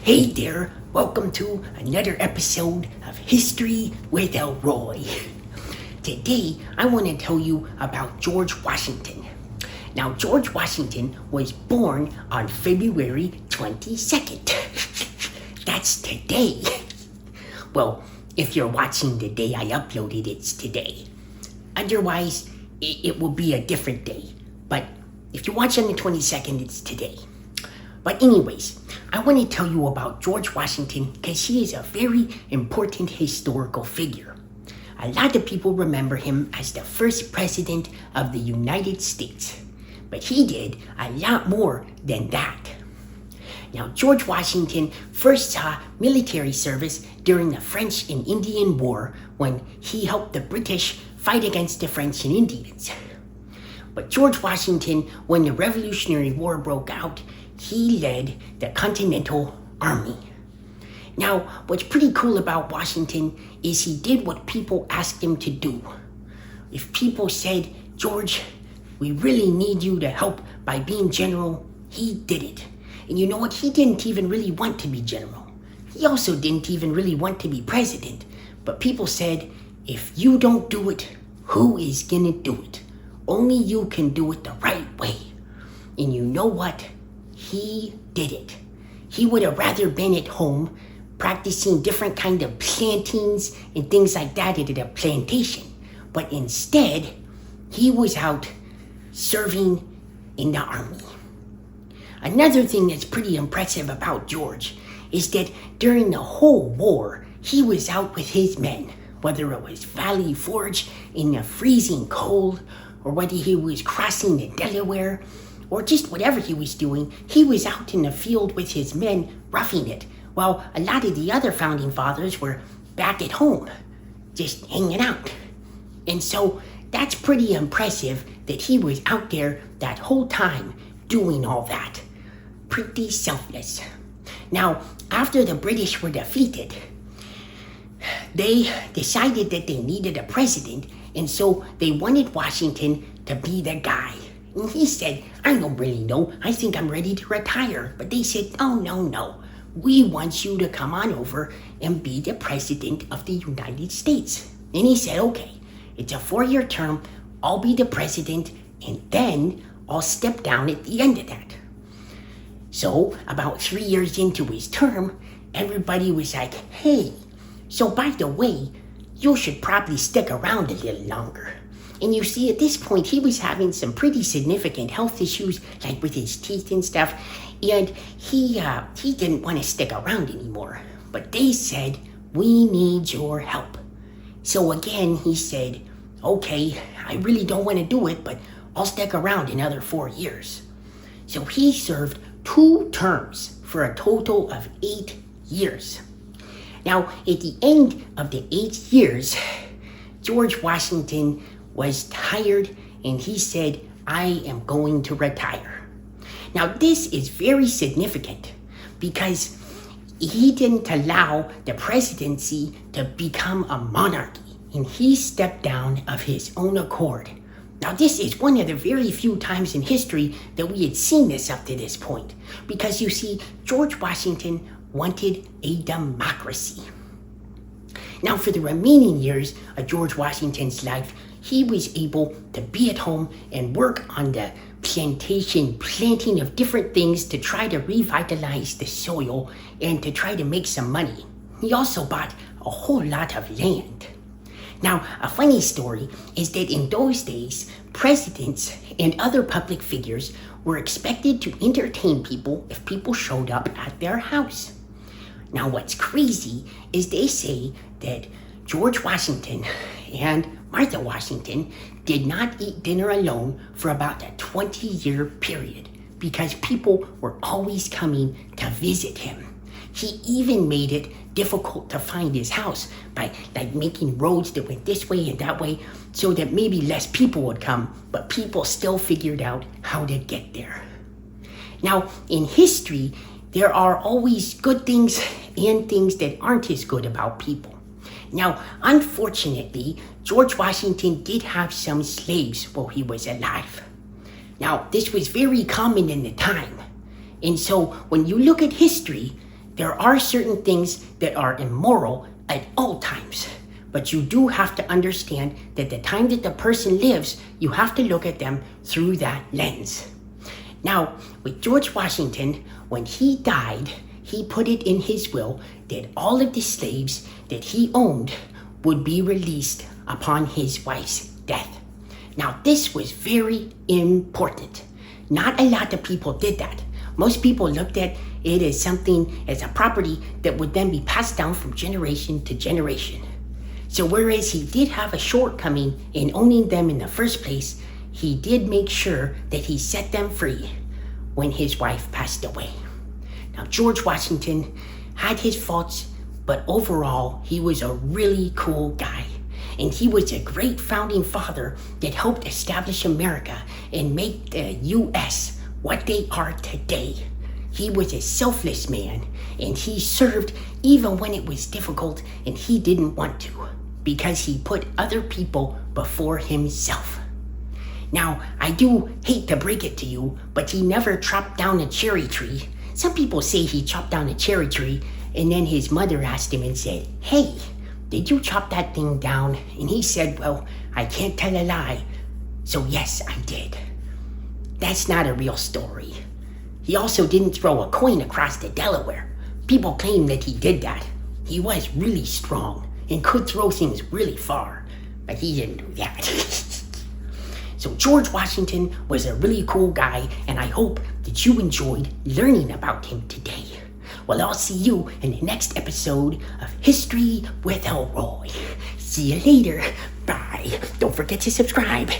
Hey there, welcome to another episode of History with Elroy. Today, I want to tell you about George Washington. Now, George Washington was born on February 22nd. That's today. Well, if you're watching the day I uploaded, it's today. Otherwise, it will be a different day. But if you watch on the 22nd, it's today. But anyways, I want to tell you about George Washington because he is a very important historical figure. A lot of people remember him as the first president of the United States, but he did a lot more than that. Now, George Washington first saw military service during the French and Indian War when he helped the British fight against the French and Indians. But George Washington, when the Revolutionary War broke out, he led the Continental Army. Now, what's pretty cool about Washington is he did what people asked him to do. If people said, George, we really need you to help by being general, he did it. And you know what? He didn't even really want to be general. He also didn't even really want to be president. But people said, if you don't do it, who is gonna do it? Only you can do it the right way. And you know what? He did it. He would have rather been at home practicing different kind of plantings and things like that at a plantation. But instead, he was out serving in the army. Another thing that's pretty impressive about George is that during the whole war, he was out with his men, whether it was Valley Forge in the freezing cold, or whether he was crossing the Delaware, or just whatever he was doing, he was out in the field with his men roughing it, while a lot of the other founding fathers were back at home, just hanging out. And so that's pretty impressive that he was out there that whole time doing all that. Pretty selfless. Now, after the British were defeated, they decided that they needed a president, and so they wanted Washington to be the guy. And he said, I don't really know. I think I'm ready to retire. But they said, oh, no. We want you to come on over and be the president of the United States. And he said, okay, it's a 4-year term. I'll be the president, and then I'll step down at the end of that. So about 3 years into his term, everybody was like, hey, so by the way, you should probably stick around a little longer. And you see, at this point, he was having some pretty significant health issues, like with his teeth and stuff, and he didn't want to stick around anymore. But they said, we need your help. So again, he said, okay, I really don't want to do it, but I'll stick around another 4 years. So he served 2 terms for a total of 8 years. Now, at the end of the 8 years, George Washington was tired, and he said, I am going to retire. Now, this is very significant because he didn't allow the presidency to become a monarchy, and he stepped down of his own accord. Now, this is one of the very few times in history that we had seen this up to this point, because you see, George Washington wanted a democracy. Now, for the remaining years of George Washington's life, he was able to be at home and work on the planting of different things to try to revitalize the soil and to try to make some money. He also bought a whole lot of land. Now, a funny story is that in those days, presidents and other public figures were expected to entertain people if people showed up at their house. Now, what's crazy is they say that George Washington and Martha Washington did not eat dinner alone for about a 20-year period because people were always coming to visit him. He even made it difficult to find his house by making roads that went this way and that way so that maybe less people would come, but people still figured out how to get there. Now, in history, there are always good things and things that aren't as good about people. Now, unfortunately, George Washington did have some slaves while he was alive. Now, this was very common in the time. And so when you look at history, there are certain things that are immoral at all times. But you do have to understand that the time that the person lives, you have to look at them through that lens. Now, with George Washington, when he died, he put it in his will that all of the slaves that he owned would be released upon his wife's death. Now, this was very important. Not a lot of people did that. Most people looked at it as something, as a property that would then be passed down from generation to generation. So whereas he did have a shortcoming in owning them in the first place, he did make sure that he set them free when his wife passed away. Now, George Washington had his faults, but overall, he was a really cool guy. And he was a great founding father that helped establish America and make the U.S. what they are today. He was a selfless man, and he served even when it was difficult and he didn't want to, because he put other people before himself. Now, I do hate to break it to you, but he never chopped down a cherry tree. Some people say he chopped down a cherry tree, and then his mother asked him and said, "Hey, did you chop that thing down?" And he said, "Well, I can't tell a lie, so yes, I did." That's not a real story. He also didn't throw a coin across the Delaware. People claim that he did that. He was really strong and could throw things really far, but he didn't do that. So George Washington was a really cool guy, and I hope that you enjoyed learning about him today. Well, I'll see you in the next episode of History with Elroy. See you later. Bye. Don't forget to subscribe.